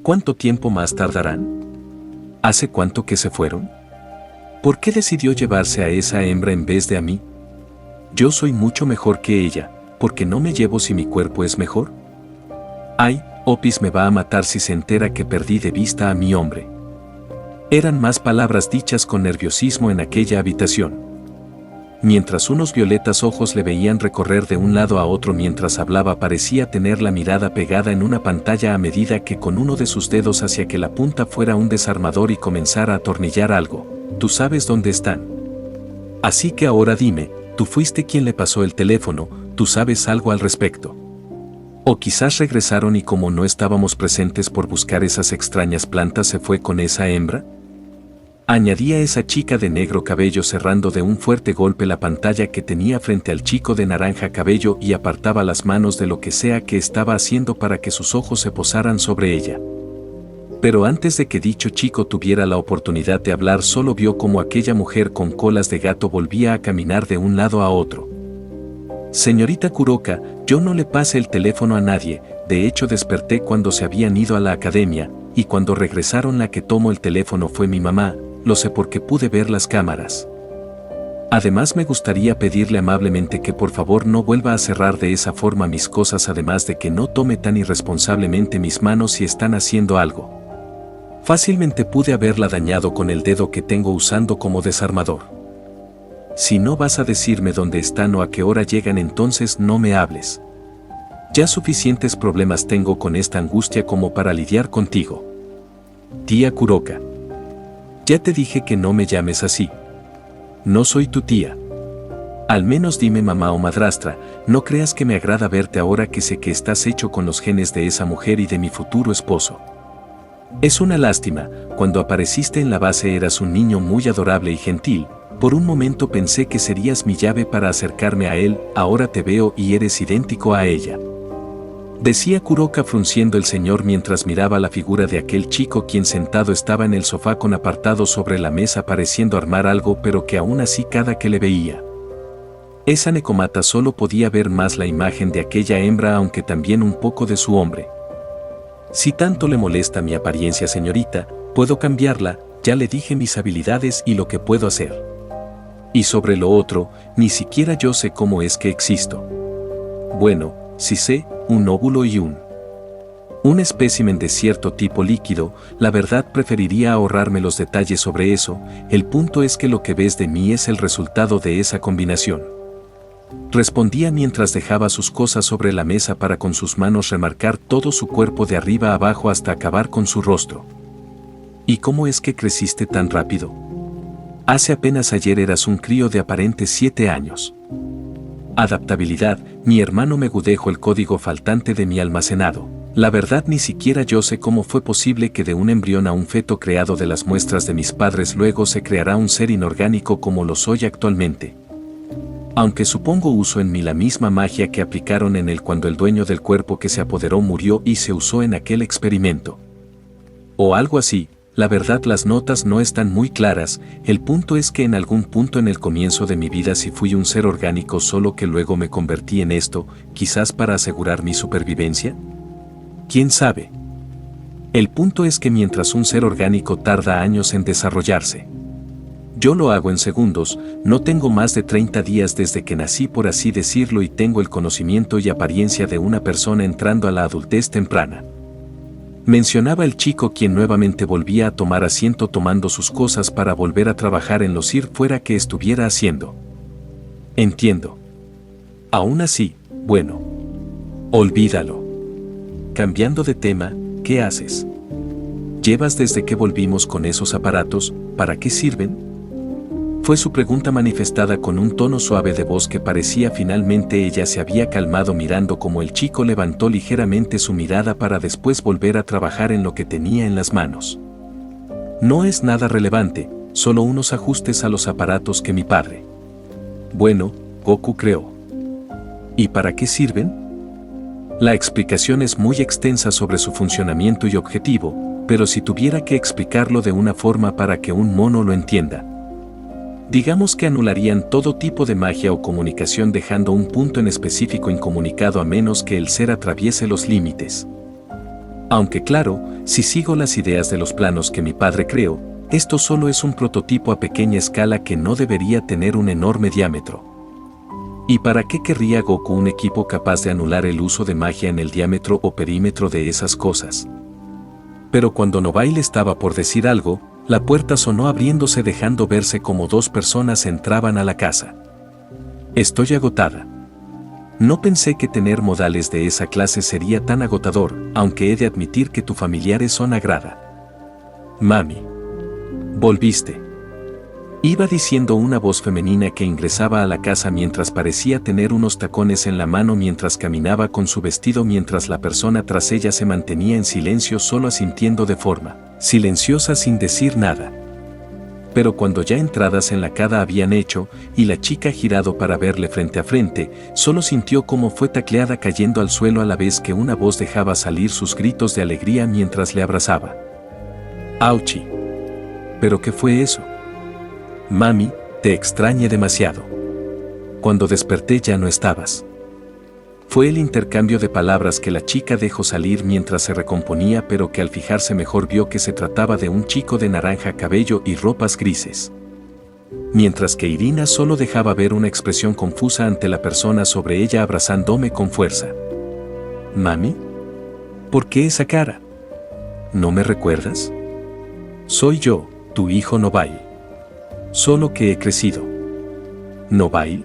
¿Cuánto tiempo más tardarán? ¿Hace cuánto que se fueron? ¿Por qué decidió llevarse a esa hembra en vez de a mí? Yo soy mucho mejor que ella, ¿por qué no me llevo si mi cuerpo es mejor? Ay, Opis me va a matar si se entera que perdí de vista a mi hombre. Eran más palabras dichas con nerviosismo en aquella habitación. Mientras unos violetas ojos le veían recorrer de un lado a otro mientras hablaba, parecía tener la mirada pegada en una pantalla a medida que con uno de sus dedos hacía que la punta fuera un desarmador y comenzara a atornillar algo. Tú sabes dónde están. Así que ahora dime, tú fuiste quien le pasó el teléfono, tú sabes algo al respecto. O quizás regresaron y como no estábamos presentes por buscar esas extrañas plantas se fue con esa hembra. Añadía esa chica de negro cabello cerrando de un fuerte golpe la pantalla que tenía frente al chico de naranja cabello y apartaba las manos de lo que sea que estaba haciendo para que sus ojos se posaran sobre ella. Pero antes de que dicho chico tuviera la oportunidad de hablar, solo vio como aquella mujer con colas de gato volvía a caminar de un lado a otro. Señorita Kuroka, yo no le pasé el teléfono a nadie, de hecho desperté cuando se habían ido a la academia, y cuando regresaron la que tomó el teléfono fue mi mamá. Lo sé porque pude ver las cámaras. Además me gustaría pedirle amablemente que por favor no vuelva a cerrar de esa forma mis cosas, además de que no tome tan irresponsablemente mis manos si están haciendo algo. Fácilmente pude haberla dañado con el dedo que tengo usando como desarmador. Si no vas a decirme dónde están o a qué hora llegan, entonces no me hables. Ya suficientes problemas tengo con esta angustia como para lidiar contigo. Tía Kuroka. Ya te dije que no me llames así. No soy tu tía. Al menos dime mamá o madrastra, no creas que me agrada verte ahora que sé que estás hecho con los genes de esa mujer y de mi futuro esposo. Es una lástima, cuando apareciste en la base eras un niño muy adorable y gentil, por un momento pensé que serías mi llave para acercarme a él, ahora te veo y eres idéntico a ella. Decía Kuroka frunciendo el ceño mientras miraba la figura de aquel chico quien sentado estaba en el sofá con apartado sobre la mesa pareciendo armar algo, pero que aún así cada que le veía. Esa Nekomata solo podía ver más la imagen de aquella hembra, aunque también un poco de su hombre. Si tanto le molesta mi apariencia, señorita, puedo cambiarla, ya le dije mis habilidades y lo que puedo hacer. Y sobre lo otro, ni siquiera yo sé cómo es que existo. Bueno, sí sé, un óvulo y un espécimen de cierto tipo líquido, la verdad preferiría ahorrarme los detalles sobre eso, el punto es que lo que ves de mí es el resultado de esa combinación. Respondía mientras dejaba sus cosas sobre la mesa para con sus manos remarcar todo su cuerpo de arriba a abajo hasta acabar con su rostro. ¿Y cómo es que creciste tan rápido? Hace apenas ayer eras un crío de aparentes 7 años. Adaptabilidad, mi hermano Megu dejó el código faltante de mi almacenado. La verdad ni siquiera yo sé cómo fue posible que de un embrión a un feto creado de las muestras de mis padres luego se creará un ser inorgánico como lo soy actualmente. Aunque supongo uso en mí la misma magia que aplicaron en él cuando el dueño del cuerpo que se apoderó murió y se usó en aquel experimento. O algo así. La verdad las notas no están muy claras, el punto es que en algún punto en el comienzo de mi vida sí fui un ser orgánico, solo que luego me convertí en esto, quizás para asegurar mi supervivencia. ¿Quién sabe? El punto es que mientras un ser orgánico tarda años en desarrollarse, yo lo hago en segundos, no tengo más de 30 días desde que nací por así decirlo y tengo el conocimiento y apariencia de una persona entrando a la adultez temprana. Mencionaba el chico quien nuevamente volvía a tomar asiento tomando sus cosas para volver a trabajar en lo ir fuera que estuviera haciendo. Entiendo. Aún así, bueno. Olvídalo. Cambiando de tema, ¿qué haces? ¿Llevas desde que volvimos con esos aparatos? ¿Para qué sirven? Fue su pregunta manifestada con un tono suave de voz que parecía finalmente ella se había calmado mirando como el chico levantó ligeramente su mirada para después volver a trabajar en lo que tenía en las manos. No es nada relevante, solo unos ajustes a los aparatos que mi padre. Bueno, Goku creó. ¿Y para qué sirven? La explicación es muy extensa sobre su funcionamiento y objetivo, pero si tuviera que explicarlo de una forma para que un mono lo entienda. Digamos que anularían todo tipo de magia o comunicación dejando un punto en específico incomunicado a menos que el ser atraviese los límites. Aunque claro, si sigo las ideas de los planos que mi padre creó, esto solo es un prototipo a pequeña escala que no debería tener un enorme diámetro. ¿Y para qué querría Goku un equipo capaz de anular el uso de magia en el diámetro o perímetro de esas cosas? Pero cuando Nobile estaba por decir algo, la puerta sonó abriéndose dejando verse como dos personas entraban a la casa. Estoy agotada. No pensé que tener modales de esa clase sería tan agotador, aunque he de admitir que tu familiares son agrada. Mami. Volviste. Iba diciendo una voz femenina que ingresaba a la casa mientras parecía tener unos tacones en la mano mientras caminaba con su vestido mientras la persona tras ella se mantenía en silencio solo asintiendo de forma silenciosa sin decir nada. Pero cuando ya entradas en la casa habían hecho, y la chica girado para verle frente a frente, solo sintió cómo fue tacleada cayendo al suelo a la vez que una voz dejaba salir sus gritos de alegría mientras le abrazaba. ¡Auchi! ¿Pero qué fue eso? Mami, te extrañé demasiado. Cuando desperté ya no estabas. Fue el intercambio de palabras que la chica dejó salir mientras se recomponía, pero que al fijarse mejor vio que se trataba de un chico de naranja cabello y ropas grises. Mientras que Irina solo dejaba ver una expresión confusa ante la persona sobre ella abrazándome con fuerza. ¿Mami? ¿Por qué esa cara? ¿No me recuerdas? Soy yo, tu hijo Nobile. Solo que he crecido. ¿Nobile?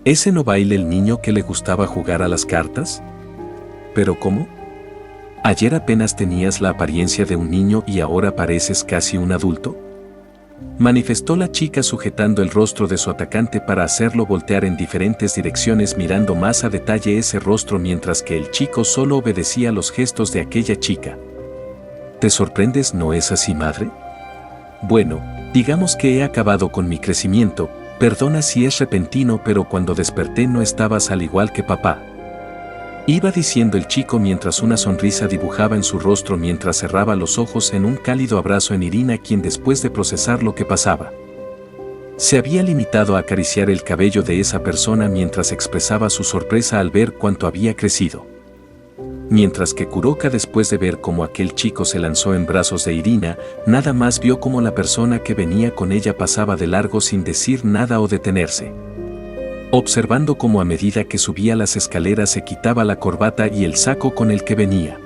¿Ese Nobile el niño que le gustaba jugar a las cartas? ¿Pero cómo? Ayer apenas tenías la apariencia de un niño y ahora pareces casi un adulto. Manifestó la chica sujetando el rostro de su atacante para hacerlo voltear en diferentes direcciones mirando más a detalle ese rostro mientras que el chico solo obedecía los gestos de aquella chica. ¿Te sorprendes, no es así, madre? Bueno, digamos que he acabado con mi crecimiento. Perdona si es repentino, pero cuando desperté no estabas al igual que papá. Iba diciendo el chico mientras una sonrisa dibujaba en su rostro mientras cerraba los ojos en un cálido abrazo en Irina, quien después de procesar lo que pasaba, se había limitado a acariciar el cabello de esa persona mientras expresaba su sorpresa al ver cuánto había crecido. Mientras que Kuroka, después de ver cómo aquel chico se lanzó en brazos de Irina, nada más vio cómo la persona que venía con ella pasaba de largo sin decir nada o detenerse. Observando cómo a medida que subía las escaleras se quitaba la corbata y el saco con el que venía.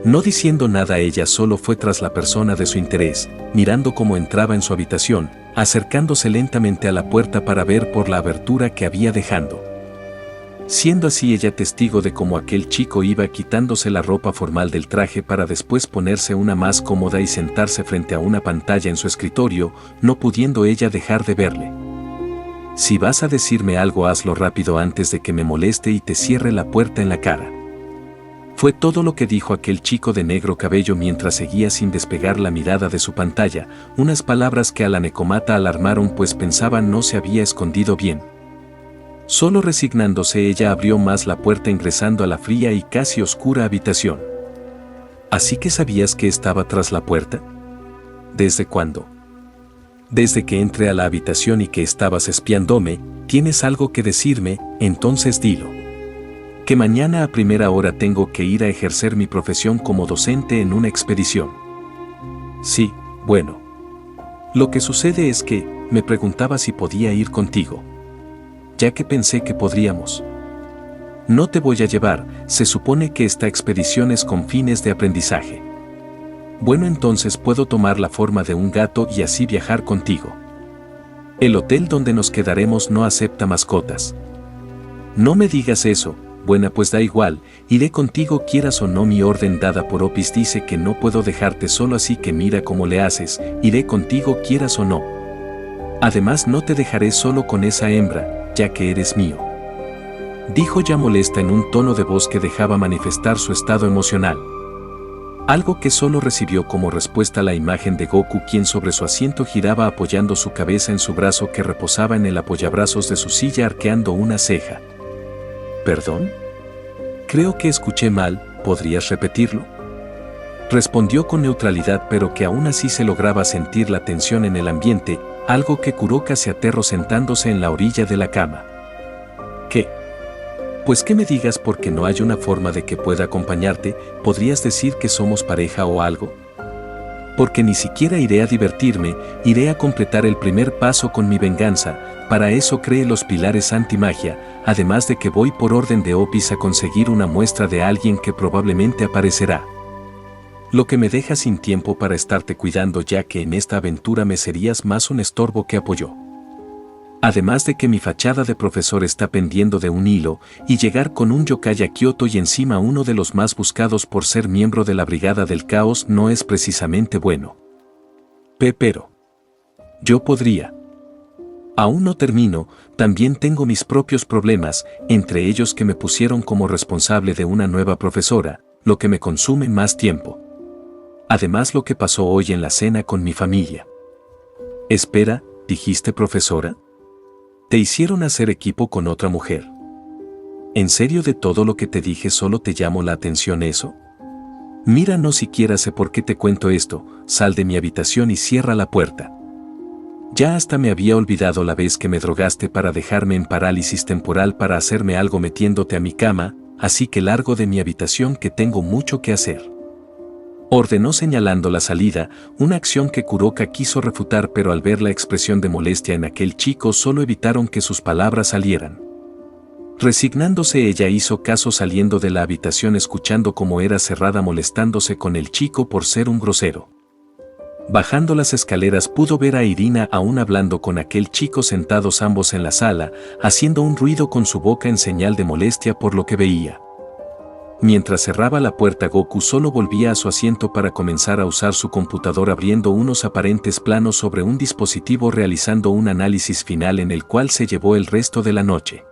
No diciendo nada, ella solo fue tras la persona de su interés, mirando cómo entraba en su habitación, acercándose lentamente a la puerta para ver por la abertura que había dejando. Siendo así ella testigo de cómo aquel chico iba quitándose la ropa formal del traje para después ponerse una más cómoda y sentarse frente a una pantalla en su escritorio, no pudiendo ella dejar de verle. Si vas a decirme algo, hazlo rápido antes de que me moleste y te cierre la puerta en la cara. Fue todo lo que dijo aquel chico de negro cabello mientras seguía sin despegar la mirada de su pantalla, unas palabras que a la Nekomata alarmaron pues pensaban no se había escondido bien. Solo resignándose ella abrió más la puerta ingresando a la fría y casi oscura habitación. ¿Así que sabías que estaba tras la puerta? ¿Desde cuándo? Desde que entré a la habitación y que estabas espiándome. ¿Tienes algo que decirme? Entonces dilo. Que mañana a primera hora tengo que ir a ejercer mi profesión como docente en una expedición. Sí, bueno. Lo que sucede es que me preguntaba si podía ir contigo. Ya que pensé que podríamos. No te voy a llevar, se supone que esta expedición es con fines de aprendizaje. Bueno, entonces puedo tomar la forma de un gato y así viajar contigo. El hotel donde nos quedaremos no acepta mascotas. No me digas eso. Buena, pues da igual, iré contigo quieras o no. Mi orden dada por Opis dice que no puedo dejarte solo, así que mira cómo le haces, iré contigo quieras o no. Además no te dejaré solo con esa hembra, ya que eres mío. Dijo ya molesta en un tono de voz que dejaba manifestar su estado emocional. Algo que solo recibió como respuesta la imagen de Goku, quien sobre su asiento giraba apoyando su cabeza en su brazo que reposaba en el apoyabrazos de su silla arqueando una ceja. ¿Perdón? Creo que escuché mal, ¿podrías repetirlo? Respondió con neutralidad, pero que aún así se lograba sentir la tensión en el ambiente, algo que Kuroka se aterró sentándose en la orilla de la cama. ¿Qué? Pues que me digas porque no hay una forma de que pueda acompañarte, ¿podrías decir que somos pareja o algo? Porque ni siquiera iré a divertirme, iré a completar el primer paso con mi venganza, para eso creé los pilares antimagia, además de que voy por orden de Opis a conseguir una muestra de alguien que probablemente aparecerá. Lo que me deja sin tiempo para estarte cuidando ya que en esta aventura me serías más un estorbo que apoyo. Además de que mi fachada de profesor está pendiendo de un hilo, y llegar con un yokai a Kioto y encima uno de los más buscados por ser miembro de la Brigada del Caos no es precisamente bueno. Pero yo podría. Aún no termino, también tengo mis propios problemas, entre ellos que me pusieron como responsable de una nueva profesora, lo que me consume más tiempo. Además lo que pasó hoy en la cena con mi familia. Espera, ¿dijiste profesora? ¿Te hicieron hacer equipo con otra mujer? ¿En serio de todo lo que te dije solo te llamó la atención eso? Mira, no siquiera sé por qué te cuento esto, sal de mi habitación y cierra la puerta. Ya hasta me había olvidado la vez que me drogaste para dejarme en parálisis temporal para hacerme algo metiéndote a mi cama, así que largo de mi habitación que tengo mucho que hacer. Ordenó señalando la salida, una acción que Kuroka quiso refutar pero al ver la expresión de molestia en aquel chico solo evitaron que sus palabras salieran. Resignándose ella hizo caso saliendo de la habitación escuchando cómo era cerrada molestándose con el chico por ser un grosero. Bajando las escaleras pudo ver a Irina aún hablando con aquel chico sentados ambos en la sala, haciendo un ruido con su boca en señal de molestia por lo que veía. Mientras cerraba la puerta Goku solo volvía a su asiento para comenzar a usar su computador abriendo unos aparentes planos sobre un dispositivo realizando un análisis final en el cual se llevó el resto de la noche.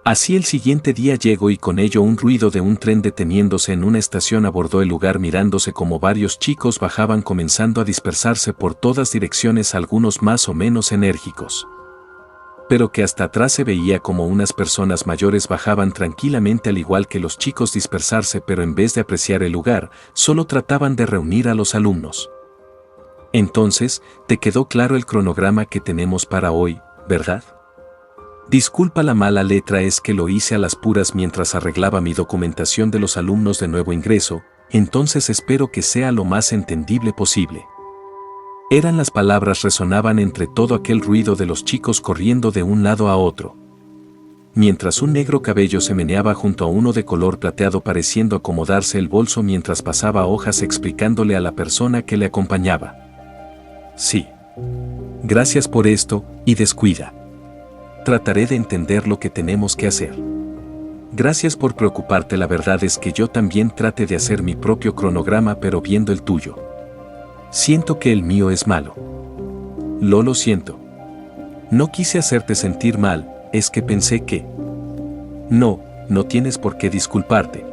Así el siguiente día llegó y con ello un ruido de un tren deteniéndose en una estación abordó el lugar mirándose como varios chicos bajaban comenzando a dispersarse por todas direcciones algunos más o menos enérgicos. Pero que hasta atrás se veía como unas personas mayores bajaban tranquilamente al igual que los chicos dispersarse pero en vez de apreciar el lugar, solo trataban de reunir a los alumnos. Entonces, te quedó claro el cronograma que tenemos para hoy, ¿verdad? Disculpa la mala letra es que lo hice a las puras mientras arreglaba mi documentación de los alumnos de nuevo ingreso, entonces espero que sea lo más entendible posible. Eran las palabras resonaban entre todo aquel ruido de los chicos corriendo de un lado a otro. Mientras un negro cabello se meneaba junto a uno de color plateado pareciendo acomodarse el bolso mientras pasaba hojas explicándole a la persona que le acompañaba. Sí. Gracias por esto, y descuida. Trataré de entender lo que tenemos que hacer. Gracias por preocuparte, la verdad es que yo también traté de hacer mi propio cronograma pero viendo el tuyo. Siento que el mío es malo. Lo siento. No quise hacerte sentir mal, es que pensé que... No tienes por qué disculparte.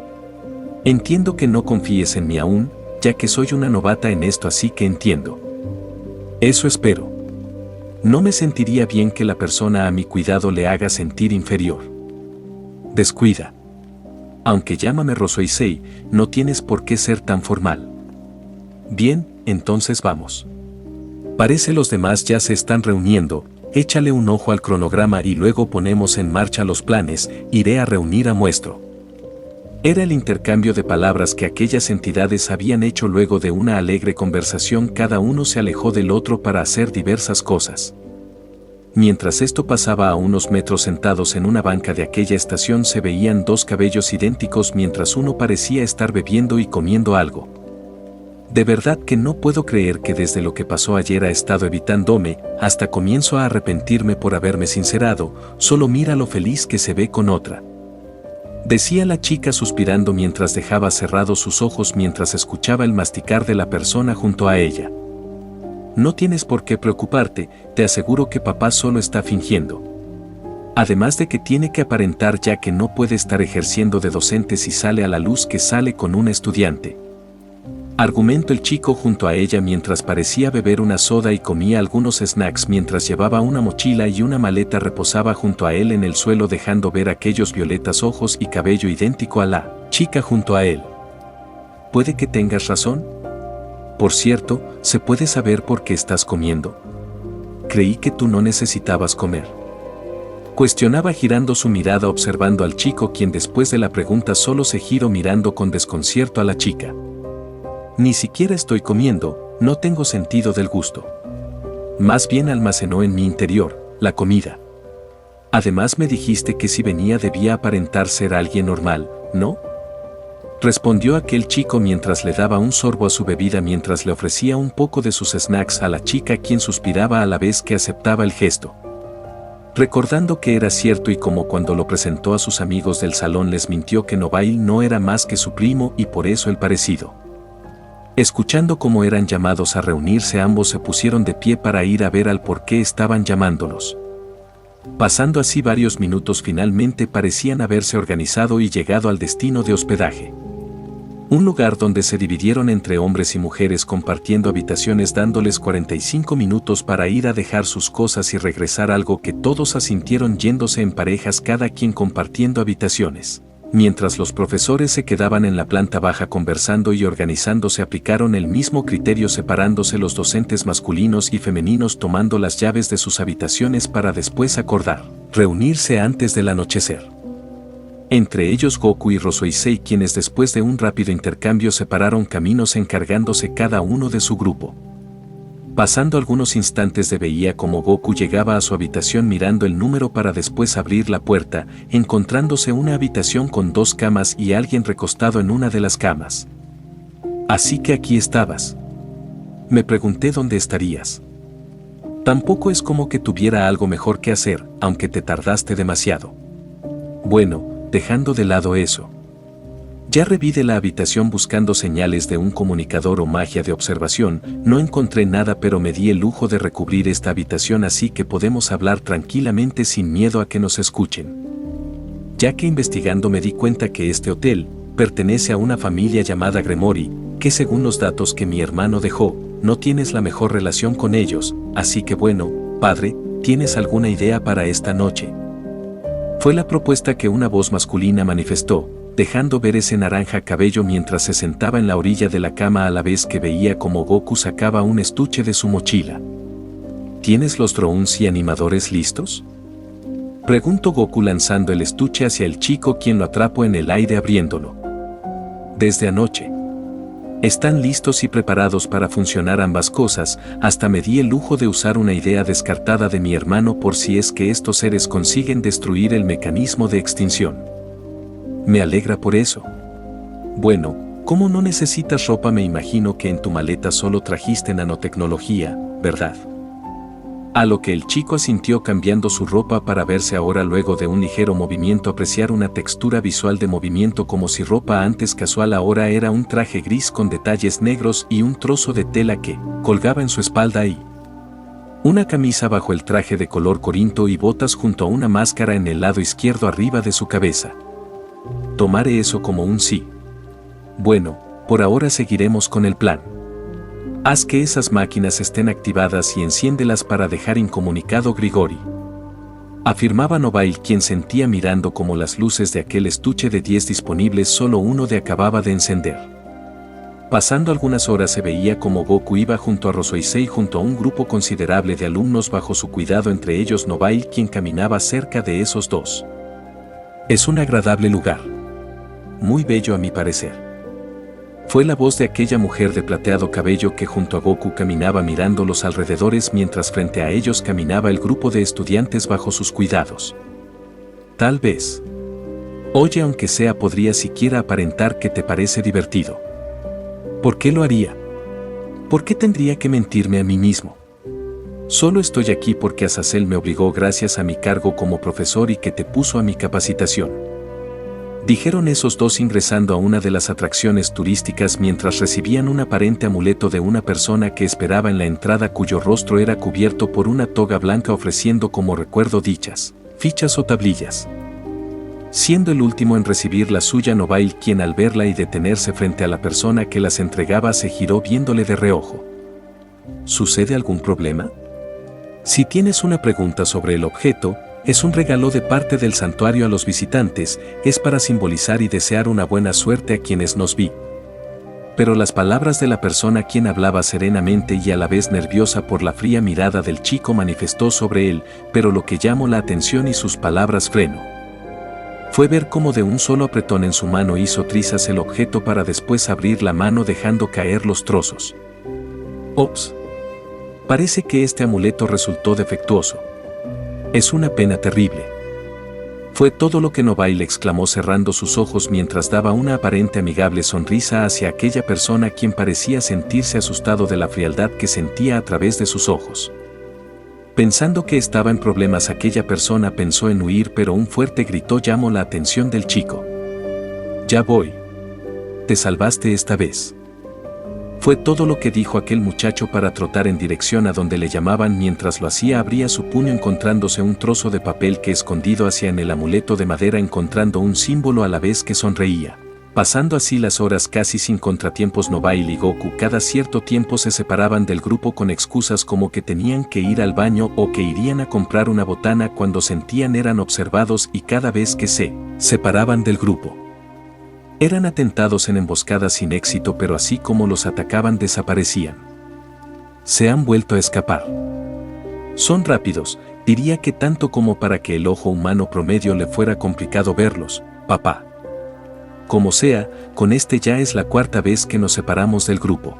Entiendo que no confíes en mí aún, ya que soy una novata en esto así que entiendo. Eso espero. No me sentiría bien que la persona a mi cuidado le haga sentir inferior. Descuida. Aunque llámame Rosoisei, no tienes por qué ser tan formal. Bien, entonces vamos. Parece los demás ya se están reuniendo, échale un ojo al cronograma y luego ponemos en marcha los planes, iré a reunir a Muestro. Era el intercambio de palabras que aquellas entidades habían hecho luego de una alegre conversación, cada uno se alejó del otro para hacer diversas cosas. Mientras esto pasaba a unos metros sentados en una banca de aquella estación se veían dos cabellos idénticos mientras uno parecía estar bebiendo y comiendo algo. De verdad que no puedo creer que desde lo que pasó ayer ha estado evitándome, hasta comienzo a arrepentirme por haberme sincerado, solo mira lo feliz que se ve con otra. Decía la chica suspirando mientras dejaba cerrados sus ojos mientras escuchaba el masticar de la persona junto a ella. No tienes por qué preocuparte, te aseguro que papá solo está fingiendo. Además de que tiene que aparentar ya que no puede estar ejerciendo de docente si sale a la luz que sale con un estudiante. Argumentó el chico junto a ella mientras parecía beber una soda y comía algunos snacks mientras llevaba una mochila y una maleta reposaba junto a él en el suelo dejando ver aquellos violetas ojos y cabello idéntico a la chica junto a él. Puede que tengas razón. Por cierto, ¿se puede saber por qué estás comiendo? Creí que tú no necesitabas comer. Cuestionaba girando su mirada observando al chico, quien después de la pregunta solo se giró mirando con desconcierto a la chica. Ni siquiera estoy comiendo, no tengo sentido del gusto. Más bien almacenó en mi interior la comida. Además me dijiste que si venía debía aparentar ser alguien normal, ¿no? Respondió aquel chico mientras le daba un sorbo a su bebida mientras le ofrecía un poco de sus snacks a la chica, quien suspiraba a la vez que aceptaba el gesto. Recordando que era cierto y como cuando lo presentó a sus amigos del salón les mintió que Novail no era más que su primo y por eso el parecido. Escuchando cómo eran llamados a reunirse, ambos se pusieron de pie para ir a ver al por qué estaban llamándolos. Pasando así varios minutos, finalmente parecían haberse organizado y llegado al destino de hospedaje. Un lugar donde se dividieron entre hombres y mujeres compartiendo habitaciones, dándoles 45 minutos para ir a dejar sus cosas y regresar, algo que todos asintieron yéndose en parejas, cada quien compartiendo habitaciones. Mientras los profesores se quedaban en la planta baja conversando y organizándose, aplicaron el mismo criterio, separándose los docentes masculinos y femeninos, tomando las llaves de sus habitaciones para después acordar reunirse antes del anochecer. Entre ellos Goku y Rosoisei, quienes después de un rápido intercambio separaron caminos, encargándose cada uno de su grupo. Pasando algunos instantes veía como Goku llegaba a su habitación mirando el número para después abrir la puerta, encontrándose una habitación con 2 camas y alguien recostado en una de las camas. Así que aquí estabas. Me pregunté dónde estarías. Tampoco es como que tuviera algo mejor que hacer, aunque te tardaste demasiado. Bueno, dejando de lado eso. Ya revisé la habitación buscando señales de un comunicador o magia de observación, no encontré nada, pero me di el lujo de recubrir esta habitación, así que podemos hablar tranquilamente sin miedo a que nos escuchen. Ya que investigando me di cuenta que este hotel pertenece a una familia llamada Gremory, que según los datos que mi hermano dejó, no tienes la mejor relación con ellos, así que bueno, padre, ¿tienes alguna idea para esta noche? Fue la propuesta que una voz masculina manifestó, dejando ver ese naranja cabello mientras se sentaba en la orilla de la cama, a la vez que veía como Goku sacaba un estuche de su mochila. ¿Tienes los drones y animadores listos?, preguntó Goku lanzando el estuche hacia el chico, quien lo atrapó en el aire abriéndolo. Desde anoche. Están listos y preparados para funcionar ambas cosas, hasta me di el lujo de usar una idea descartada de mi hermano por si es que estos seres consiguen destruir el mecanismo de extinción. Me alegra por eso. Bueno, ¿cómo no necesitas ropa? Me imagino que en tu maleta solo trajiste nanotecnología, ¿verdad? A lo que el chico asintió, cambiando su ropa para verse ahora, luego de un ligero movimiento, apreciar una textura visual de movimiento, como si ropa antes casual ahora era un traje gris con detalles negros y un trozo de tela que colgaba en su espalda y una camisa bajo el traje de color corinto y botas junto a una máscara en el lado izquierdo arriba de su cabeza. Tomaré eso como un sí. Bueno, por ahora seguiremos con el plan. Haz que esas máquinas estén activadas y enciéndelas para dejar incomunicado Grigori. Afirmaba Novail, quien sentía mirando como las luces de aquel estuche de 10 disponibles, solo uno de acababa de encender. Pasando algunas horas se veía como Goku iba junto a Rosoisei junto a un grupo considerable de alumnos bajo su cuidado, entre ellos Novail, quien caminaba cerca de esos dos. Es un agradable lugar. Muy bello a mi parecer. Fue la voz de aquella mujer de plateado cabello que junto a Goku caminaba mirando los alrededores mientras frente a ellos caminaba el grupo de estudiantes bajo sus cuidados. Tal vez. Oye, aunque sea, podría siquiera aparentar que te parece divertido. ¿Por qué lo haría? ¿Por qué tendría que mentirme a mí mismo? Solo estoy aquí porque Azazel me obligó gracias a mi cargo como profesor y que te puso a mi capacitación. Dijeron esos dos ingresando a una de las atracciones turísticas mientras recibían un aparente amuleto de una persona que esperaba en la entrada, cuyo rostro era cubierto por una toga blanca, ofreciendo como recuerdo dichas fichas o tablillas. Siendo el último en recibir la suya Novail, quien al verla y detenerse frente a la persona que las entregaba se giró viéndole de reojo. ¿Sucede algún problema? Si tienes una pregunta sobre el objeto, es un regalo de parte del santuario a los visitantes, es para simbolizar y desear una buena suerte a quienes nos vi. Pero las palabras de la persona quien hablaba serenamente y a la vez nerviosa por la fría mirada del chico manifestó sobre él, pero lo que llamó la atención y sus palabras frenó fue ver cómo de un solo apretón en su mano hizo trizas el objeto para después abrir la mano dejando caer los trozos. Ops. Parece que este amuleto resultó defectuoso. Es una pena terrible. Fue todo lo que Nobile exclamó cerrando sus ojos mientras daba una aparente amigable sonrisa hacia aquella persona quien parecía sentirse asustado de la frialdad que sentía a través de sus ojos. Pensando que estaba en problemas, aquella persona pensó en huir, pero un fuerte grito llamó la atención del chico. «Ya voy. Te salvaste esta vez». Fue todo lo que dijo aquel muchacho para trotar en dirección a donde le llamaban. Mientras lo hacía abría su puño encontrándose un trozo de papel que escondido hacia en el amuleto de madera, encontrando un símbolo a la vez que sonreía. Pasando así las horas casi sin contratiempos, Nobile y Goku cada cierto tiempo se separaban del grupo con excusas como que tenían que ir al baño o que irían a comprar una botana cuando sentían eran observados, y cada vez que se separaban del grupo eran atentados en emboscadas sin éxito, pero así como los atacaban desaparecían. Se han vuelto a escapar. Son rápidos, diría que tanto como para que el ojo humano promedio le fuera complicado verlos, papá. Como sea, con este ya es la cuarta vez que nos separamos del grupo.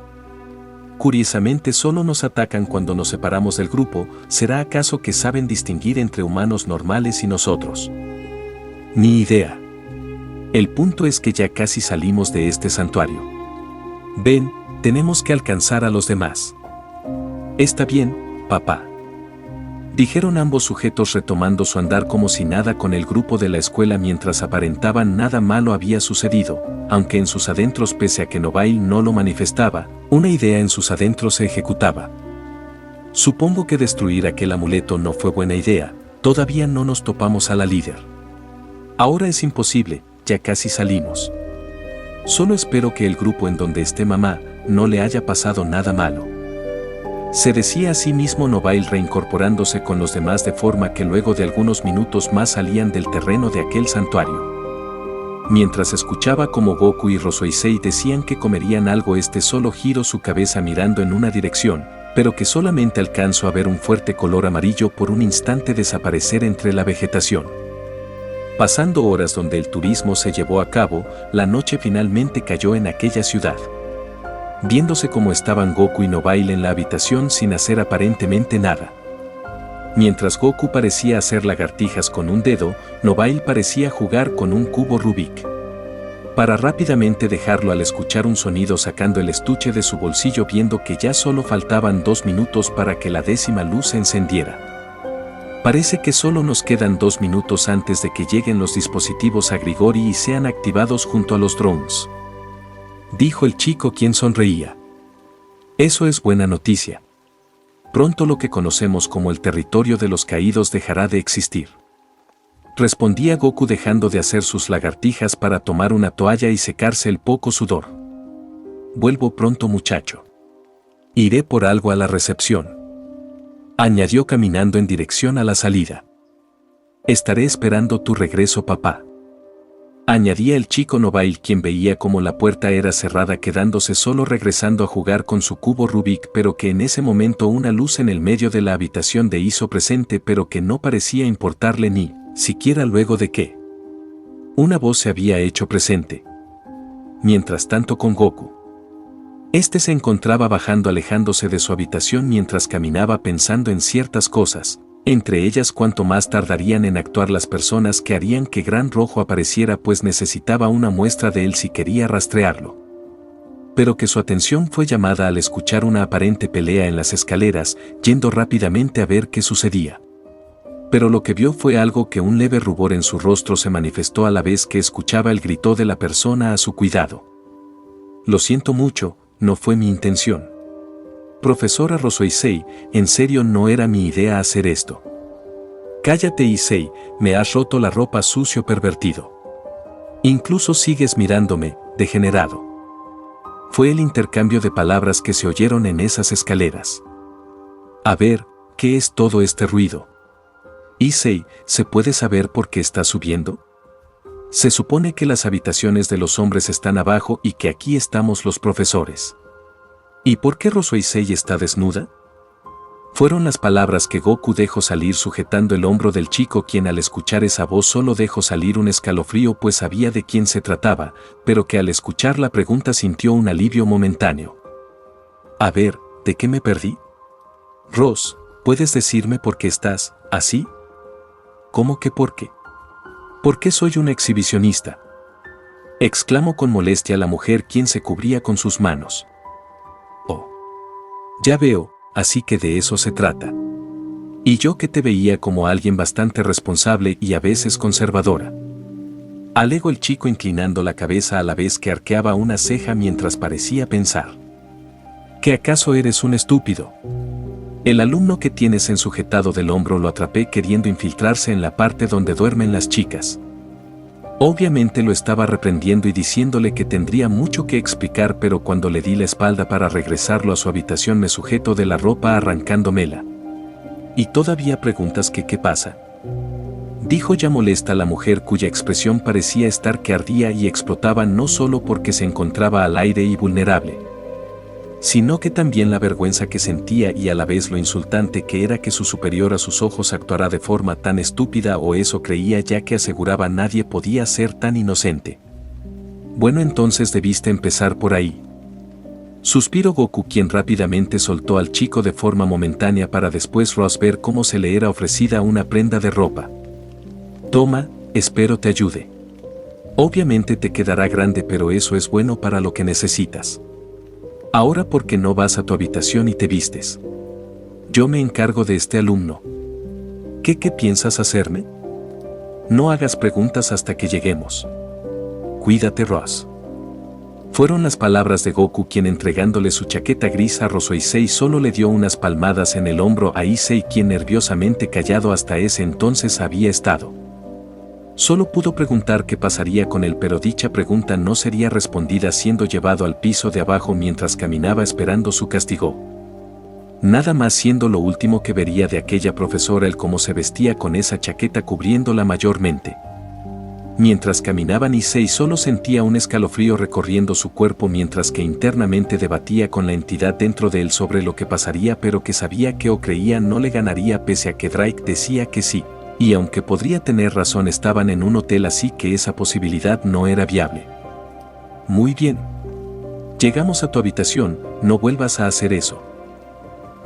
Curiosamente solo nos atacan cuando nos separamos del grupo. ¿Será acaso que saben distinguir entre humanos normales y nosotros? Ni idea. El punto es que ya casi salimos de este santuario. Ven, tenemos que alcanzar a los demás. Está bien, papá. Dijeron ambos sujetos retomando su andar como si nada con el grupo de la escuela mientras aparentaban nada malo había sucedido, aunque en sus adentros, pese a que Nobile no lo manifestaba, una idea en sus adentros se ejecutaba. Supongo que destruir aquel amuleto no fue buena idea. Todavía no nos topamos a la líder. Ahora es imposible, ya casi salimos. Solo espero que el grupo en donde esté mamá no le haya pasado nada malo. Se decía a sí mismo Nobile, reincorporándose con los demás de forma que luego de algunos minutos más salían del terreno de aquel santuario. Mientras escuchaba como Goku y Rosoisei decían que comerían algo, solo giró su cabeza mirando en una dirección, pero que solamente alcanzó a ver un fuerte color amarillo por un instante desaparecer entre la vegetación. Pasando horas donde el turismo se llevó a cabo, la noche finalmente cayó en aquella ciudad. Viéndose cómo estaban Goku y Nobile en la habitación sin hacer aparentemente nada. Mientras Goku parecía hacer lagartijas con un dedo, Nobile parecía jugar con un cubo Rubik. Para rápidamente dejarlo al escuchar un sonido sacando el estuche de su bolsillo viendo que ya solo faltaban 2 minutos para que la 10ª luz se encendiera. Parece que solo nos quedan 2 minutos antes de que lleguen los dispositivos a Grigori y sean activados junto a los drones. Dijo el chico quien sonreía. Eso es buena noticia. Pronto lo que conocemos como el territorio de los caídos dejará de existir. Respondía Goku dejando de hacer sus lagartijas para tomar una toalla y secarse el poco sudor. Vuelvo pronto, muchacho. Iré por algo a la recepción. Añadió caminando en dirección a la salida. Estaré esperando tu regreso, papá. Añadía el chico Nobile, quien veía como la puerta era cerrada, quedándose solo regresando a jugar con su cubo Rubik, pero que en ese momento una luz en el medio de la habitación de hizo presente, pero que no parecía importarle ni siquiera luego de que una voz se había hecho presente. Mientras tanto con Goku. Se encontraba bajando, alejándose de su habitación mientras caminaba pensando en ciertas cosas. Entre ellas cuánto más tardarían en actuar las personas que harían que Gran Rojo apareciera, pues necesitaba una muestra de él si quería rastrearlo. Pero que su atención fue llamada al escuchar una aparente pelea en las escaleras, yendo rápidamente a ver qué sucedía. Pero lo que vio fue algo que un leve rubor en su rostro se manifestó a la vez que escuchaba el grito de la persona a su cuidado. Lo siento mucho, no fue mi intención. Profesora Rosoisei, en serio no era mi idea hacer esto. Cállate, Issei, me has roto la ropa, sucio pervertido. Incluso sigues mirándome, degenerado. Fue el intercambio de palabras que se oyeron en esas escaleras. A ver, ¿qué es todo este ruido? Issei, ¿se puede saber por qué está subiendo? Se supone que las habitaciones de los hombres están abajo y que aquí estamos los profesores. ¿Y por qué Rosoisei está desnuda? Fueron las palabras que Goku dejó salir sujetando el hombro del chico, quien al escuchar esa voz solo dejó salir un escalofrío, pues sabía de quién se trataba, pero que al escuchar la pregunta sintió un alivio momentáneo. A ver, ¿de qué me perdí? Ros, ¿puedes decirme por qué estás así? ¿Cómo que por qué? ¿Por qué soy una exhibicionista? Exclamó con molestia la mujer, quien se cubría con sus manos. Oh. Ya veo. Así que de eso se trata. Y yo que te veía como alguien bastante responsable y a veces conservadora. Alegó el chico inclinando la cabeza a la vez que arqueaba una ceja mientras parecía pensar. ¿Que acaso eres un estúpido? El alumno que tienes ensujetado del hombro lo atrapé queriendo infiltrarse en la parte donde duermen las chicas. Obviamente lo estaba reprendiendo y diciéndole que tendría mucho que explicar, pero cuando le di la espalda para regresarlo a su habitación me sujetó de la ropa arrancándomela. ¿Y todavía preguntas que qué pasa? Dijo ya molesta la mujer, cuya expresión parecía estar que ardía y explotaba, no solo porque se encontraba al aire y vulnerable, sino que también la vergüenza que sentía y a la vez lo insultante que era que su superior a sus ojos actuara de forma tan estúpida, o eso creía, ya que aseguraba nadie podía ser tan inocente. Bueno, entonces debiste empezar por ahí. Suspiró Goku, quien rápidamente soltó al chico de forma momentánea para después ver cómo se le era ofrecida una prenda de ropa. Toma, espero te ayude. Obviamente te quedará grande, pero eso es bueno para lo que necesitas. Ahora, ¿por qué no vas a tu habitación y te vistes? Yo me encargo de este alumno. ¿Qué piensas hacerme? No hagas preguntas hasta que lleguemos. Cuídate, Ross. Fueron las palabras de Goku, quien entregándole su chaqueta gris a Rosoisei solo le dio unas palmadas en el hombro a Issei, quien nerviosamente callado hasta ese entonces había estado. Solo pudo preguntar qué pasaría con él, pero dicha pregunta no sería respondida, siendo llevado al piso de abajo mientras caminaba esperando su castigo. Nada más, siendo lo último que vería de aquella profesora el cómo se vestía con esa chaqueta cubriéndola mayormente. Mientras caminaban, Issei solo sentía un escalofrío recorriendo su cuerpo, mientras que internamente debatía con la entidad dentro de él sobre lo que pasaría, pero que sabía que o creía no le ganaría, pese a que Drake decía que sí. Y aunque podría tener razón, estaban en un hotel, así que esa posibilidad no era viable. Muy bien. Llegamos a tu habitación, no vuelvas a hacer eso.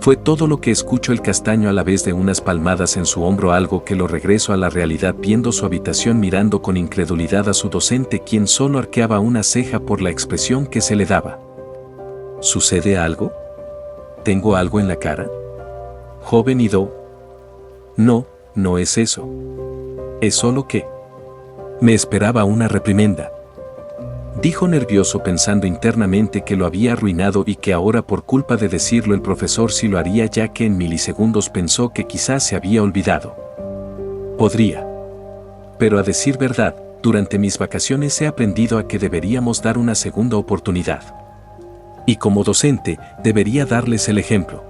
Fue todo lo que escuchó el castaño a la vez de unas palmadas en su hombro, algo que lo regresó a la realidad, viendo su habitación mirando con incredulidad a su docente, quien solo arqueaba una ceja por la expresión que se le daba. ¿Sucede algo? ¿Tengo algo en la cara? Joven Ido. No es eso. Es solo que me esperaba una reprimenda. Dijo nervioso, pensando internamente que lo había arruinado y que ahora, por culpa de decirlo, el profesor sí lo haría, ya que en milisegundos pensó que quizás se había olvidado. Podría. Pero a decir verdad, durante mis vacaciones he aprendido a que deberíamos dar una segunda oportunidad. Y como docente, debería darles el ejemplo.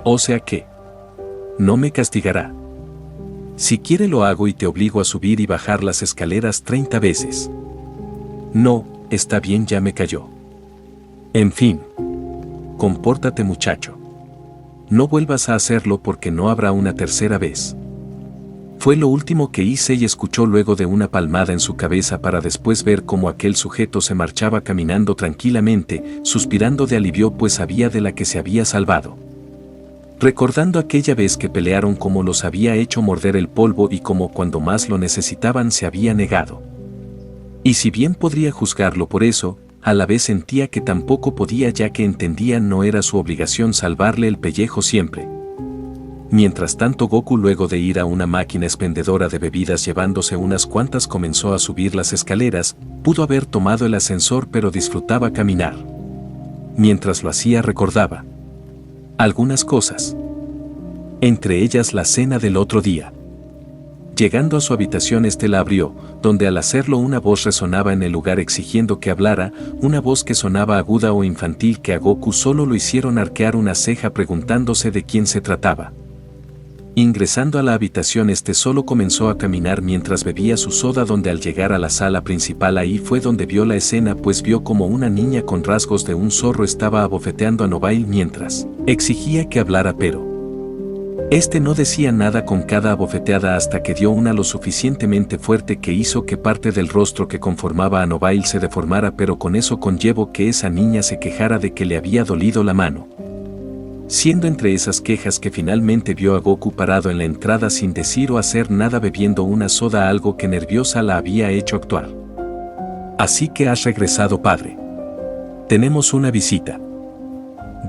O sea que no me castigará. Si quiere lo hago y te obligo a subir y bajar las escaleras 30 veces. No, está bien, ya me cayó. En fin. Compórtate, muchacho. No vuelvas a hacerlo, porque no habrá una tercera vez. Fue lo último que Issei escuchó luego de una palmada en su cabeza, para después ver cómo aquel sujeto se marchaba caminando tranquilamente, suspirando de alivio, pues sabía de la que se había salvado. Recordando aquella vez que pelearon, cómo los había hecho morder el polvo y cómo cuando más lo necesitaban se había negado. Y si bien podría juzgarlo por eso, a la vez sentía que tampoco podía, ya que entendía no era su obligación salvarle el pellejo siempre. Mientras tanto, Goku, luego de ir a una máquina expendedora de bebidas llevándose unas cuantas, comenzó a subir las escaleras. Pudo haber tomado el ascensor, pero disfrutaba caminar. Mientras lo hacía, recordaba algunas cosas, entre ellas la cena del otro día. Llegando a su habitación, la abrió, donde al hacerlo una voz resonaba en el lugar exigiendo que hablara, una voz que sonaba aguda o infantil, que a Goku solo lo hicieron arquear una ceja preguntándose de quién se trataba. Ingresando a la habitación solo comenzó a caminar mientras bebía su soda, donde al llegar a la sala principal ahí fue donde vio la escena, pues vio como una niña con rasgos de un zorro estaba abofeteando a Nobile mientras exigía que hablara, pero no decía nada con cada abofeteada hasta que dio una lo suficientemente fuerte que hizo que parte del rostro que conformaba a Nobile se deformara, pero con eso conllevó que esa niña se quejara de que le había dolido la mano. Siendo entre esas quejas que finalmente vio a Goku parado en la entrada sin decir o hacer nada bebiendo una soda, algo que nerviosa la había hecho actuar. Así que has regresado, padre. Tenemos una visita,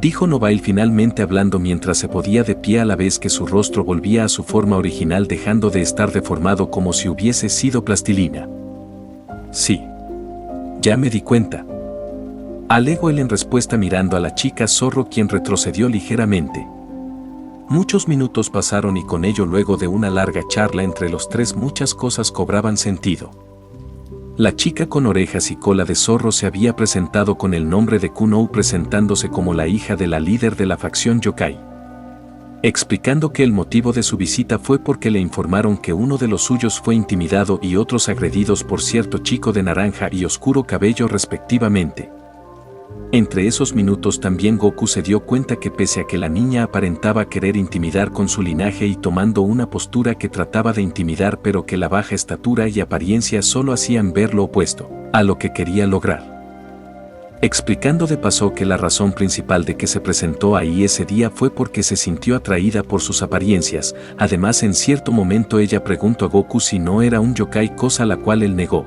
dijo Nobile finalmente hablando mientras se podía de pie a la vez que su rostro volvía a su forma original, dejando de estar deformado como si hubiese sido plastilina. Sí. Ya me di cuenta, alegó él en respuesta mirando a la chica zorro, quien retrocedió ligeramente. Muchos minutos pasaron y con ello, luego de una larga charla entre los tres, muchas cosas cobraban sentido. La chica con orejas y cola de zorro se había presentado con el nombre de Kunou, presentándose como la hija de la líder de la facción Yokai, explicando que el motivo de su visita fue porque le informaron que uno de los suyos fue intimidado y otros agredidos por cierto chico de naranja y oscuro cabello respectivamente. Entre esos minutos también Goku se dio cuenta que pese a que la niña aparentaba querer intimidar con su linaje y tomando una postura que trataba de intimidar, pero que la baja estatura y apariencia solo hacían ver lo opuesto a lo que quería lograr. Explicando de paso que la razón principal de que se presentó ahí ese día fue porque se sintió atraída por sus apariencias. Además, en cierto momento ella preguntó a Goku si no era un yokai, cosa la cual él negó.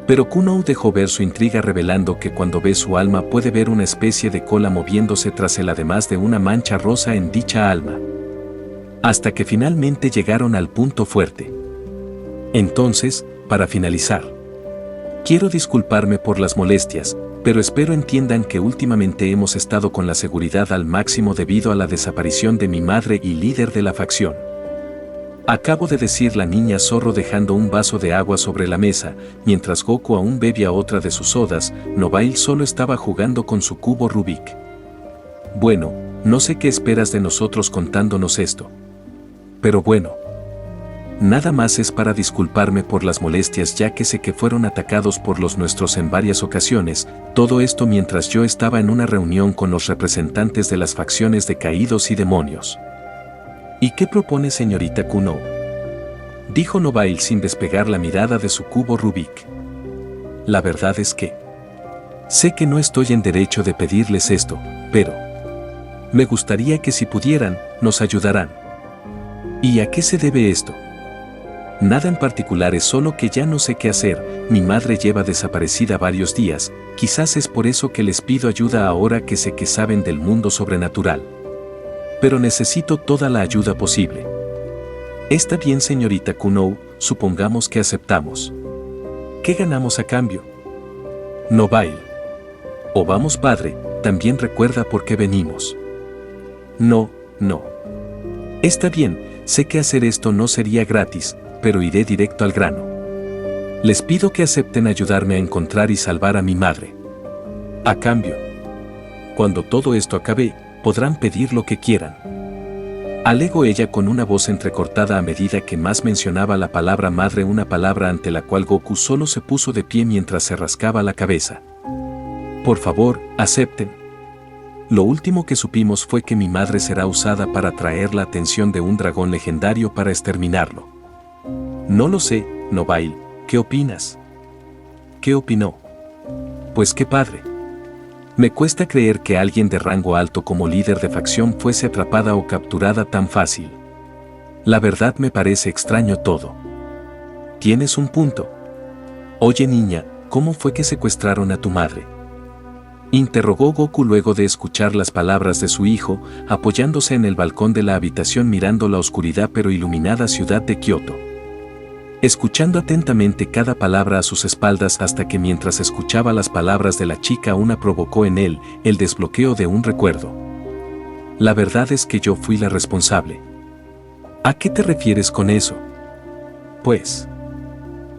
Pero Kunou dejó ver su intriga, revelando que cuando ve su alma puede ver una especie de cola moviéndose tras él, además de una mancha rosa en dicha alma. Hasta que finalmente llegaron al punto fuerte. Entonces, para finalizar, quiero disculparme por las molestias, pero espero entiendan que últimamente hemos estado con la seguridad al máximo debido a la desaparición de mi madre y líder de la facción. Acabo de decir la niña zorro, dejando un vaso de agua sobre la mesa, mientras Goku aún bebía otra de sus sodas. Nobile solo estaba jugando con su cubo Rubik. Bueno, no sé qué esperas de nosotros contándonos esto. Pero bueno, nada más es para disculparme por las molestias, ya que sé que fueron atacados por los nuestros en varias ocasiones, todo esto mientras yo estaba en una reunión con los representantes de las facciones de caídos y demonios. ¿Y qué propone, señorita Kunou?, dijo Nobile sin despegar la mirada de su cubo Rubik. La verdad es que sé que no estoy en derecho de pedirles esto, pero me gustaría que si pudieran, nos ayudaran. ¿Y a qué se debe esto? Nada en particular, es solo que ya no sé qué hacer. Mi madre lleva desaparecida varios días, quizás es por eso que les pido ayuda ahora que sé que saben del mundo sobrenatural. Pero necesito toda la ayuda posible. Está bien, señorita Kunou, supongamos que aceptamos. ¿Qué ganamos a cambio? Nobile. O vamos, padre, también recuerda por qué venimos. No. Está bien, sé que hacer esto no sería gratis, pero iré directo al grano. Les pido que acepten ayudarme a encontrar y salvar a mi madre. A cambio, cuando todo esto acabe, podrán pedir lo que quieran, alegó ella con una voz entrecortada a medida que más mencionaba la palabra madre, una palabra ante la cual Goku solo se puso de pie mientras se rascaba la cabeza. Por favor, acepten. Lo último que supimos fue que mi madre será usada para atraer la atención de un dragón legendario para exterminarlo. No lo sé, Nobile, ¿qué opinas? ¿Qué opinó? Pues qué padre. Me cuesta creer que alguien de rango alto como líder de facción fuese atrapada o capturada tan fácil. La verdad me parece extraño todo. Tienes un punto. Oye, niña, ¿cómo fue que secuestraron a tu madre?, interrogó Goku luego de escuchar las palabras de su hijo, apoyándose en el balcón de la habitación mirando la oscuridad pero iluminada ciudad de Kioto, escuchando atentamente cada palabra a sus espaldas, hasta que mientras escuchaba las palabras de la chica una provocó en él el desbloqueo de un recuerdo. La verdad es que yo fui la responsable. ¿A qué te refieres con eso? Pues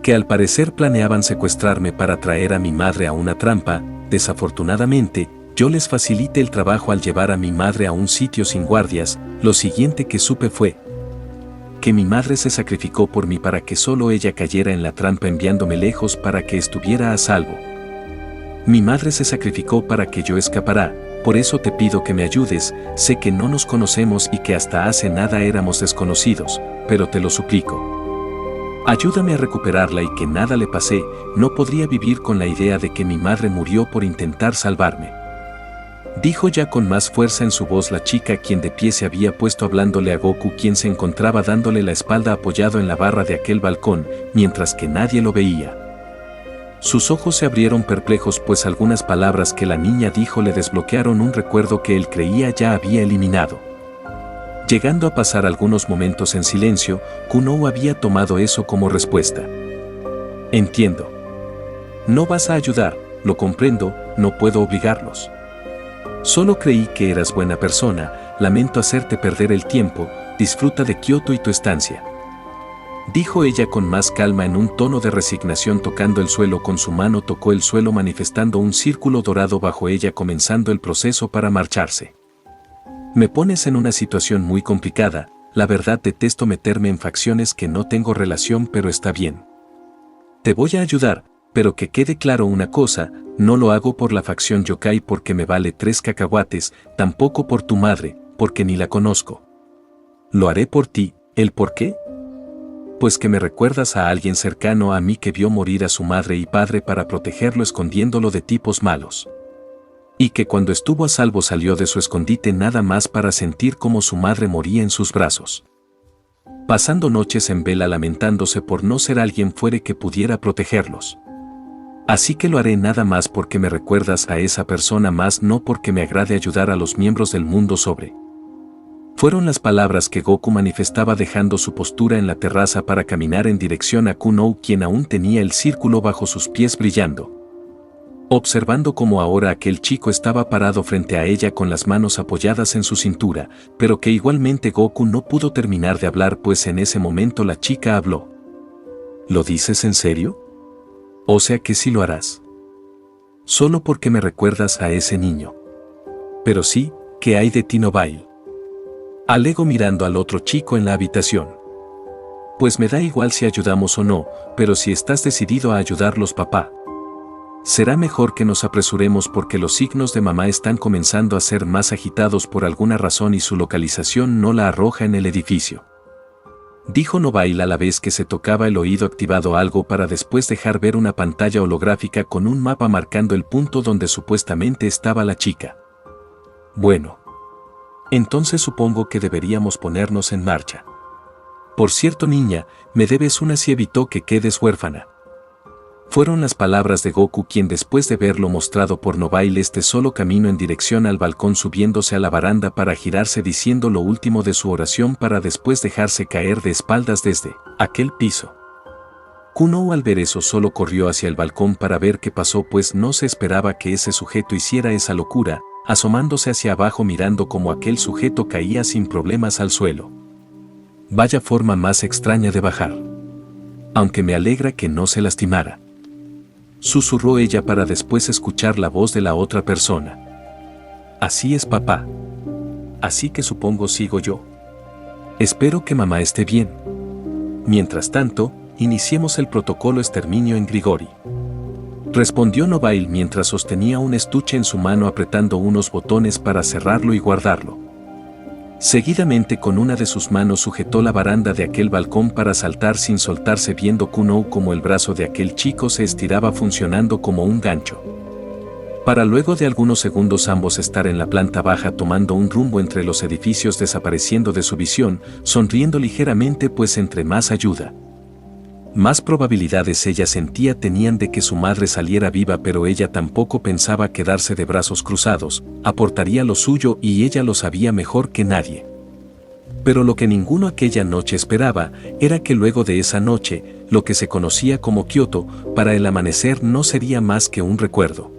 que al parecer planeaban secuestrarme para traer a mi madre a una trampa. Desafortunadamente, yo les facilité el trabajo al llevar a mi madre a un sitio sin guardias. Lo siguiente que supe fue que mi madre se sacrificó por mí para que solo ella cayera en la trampa enviándome lejos para que estuviera a salvo. Mi madre se sacrificó para que yo escapara, por eso te pido que me ayudes, sé que no nos conocemos y que hasta hace nada éramos desconocidos, pero te lo suplico. Ayúdame a recuperarla y que nada le pase, no podría vivir con la idea de que mi madre murió por intentar salvarme. Dijo ya con más fuerza en su voz la chica quien de pie se había puesto hablándole a Goku quien se encontraba dándole la espalda apoyado en la barra de aquel balcón, mientras que nadie lo veía. Sus ojos se abrieron perplejos pues algunas palabras que la niña dijo le desbloquearon un recuerdo que él creía ya había eliminado. Llegando a pasar algunos momentos en silencio, Kunou había tomado eso como respuesta. Entiendo. No vas a ayudar, lo comprendo, no puedo obligarlos. Solo creí que eras buena persona, lamento hacerte perder el tiempo, disfruta de Kioto y tu estancia. Dijo ella con más calma en un tono de resignación tocando el suelo con su mano tocó el suelo manifestando un círculo dorado bajo ella comenzando el proceso para marcharse. Me pones en una situación muy complicada, la verdad detesto meterme en facciones que no tengo relación pero está bien. Te voy a ayudar, pero que quede claro una cosa, no lo hago por la facción yokai porque me vale 3 cacahuates, tampoco por tu madre, porque ni la conozco. Lo haré por ti, ¿el por qué? Pues que me recuerdas a alguien cercano a mí que vio morir a su madre y padre para protegerlo escondiéndolo de tipos malos. Y que cuando estuvo a salvo salió de su escondite nada más para sentir cómo su madre moría en sus brazos. Pasando noches en vela lamentándose por no ser alguien fuera que pudiera protegerlos. Así que lo haré nada más porque me recuerdas a esa persona más no porque me agrade ayudar a los miembros del mundo sobre. Fueron las palabras que Goku manifestaba dejando su postura en la terraza para caminar en dirección a Kunou quien aún tenía el círculo bajo sus pies brillando. Observando cómo ahora aquel chico estaba parado frente a ella con las manos apoyadas en su cintura, pero que igualmente Goku no pudo terminar de hablar pues en ese momento la chica habló. ¿Lo dices en serio? O sea que sí lo harás. Solo porque me recuerdas a ese niño. Pero sí, ¿qué hay de ti Nobile? Alegó mirando al otro chico en la habitación. Pues me da igual si ayudamos o no, pero si estás decidido a ayudarlos papá. Será mejor que nos apresuremos porque los signos de mamá están comenzando a ser más agitados por alguna razón y su localización no la arroja en el edificio. Dijo Nobile a la vez que se tocaba el oído activado algo para después dejar ver una pantalla holográfica con un mapa marcando el punto donde supuestamente estaba la chica. Bueno. Entonces supongo que deberíamos ponernos en marcha. Por cierto niña, me debes una si evitó que quedes huérfana. Fueron las palabras de Goku quien después de verlo mostrado por Nobile solo camino en dirección al balcón subiéndose a la baranda para girarse diciendo lo último de su oración para después dejarse caer de espaldas desde aquel piso. Kunou al ver eso solo corrió hacia el balcón para ver qué pasó pues no se esperaba que ese sujeto hiciera esa locura, asomándose hacia abajo mirando cómo aquel sujeto caía sin problemas al suelo. Vaya forma más extraña de bajar. Aunque me alegra que no se lastimara. Susurró ella para después escuchar la voz de la otra persona. Así es papá. Así que supongo sigo yo. Espero que mamá esté bien. Mientras tanto, iniciemos el protocolo exterminio en Grigori. Respondió Nobile mientras sostenía un estuche en su mano apretando unos botones para cerrarlo y guardarlo. Seguidamente con una de sus manos sujetó la baranda de aquel balcón para saltar sin soltarse viendo Kunou como el brazo de aquel chico se estiraba funcionando como un gancho. Para luego de algunos segundos ambos estar en la planta baja tomando un rumbo entre los edificios desapareciendo de su visión, sonriendo ligeramente pues entre más ayuda. Más probabilidades ella sentía tenían de que su madre saliera viva pero ella tampoco pensaba quedarse de brazos cruzados, aportaría lo suyo y ella lo sabía mejor que nadie. Pero lo que ninguno aquella noche esperaba era que luego de esa noche, lo que se conocía como Kioto, para el amanecer no sería más que un recuerdo.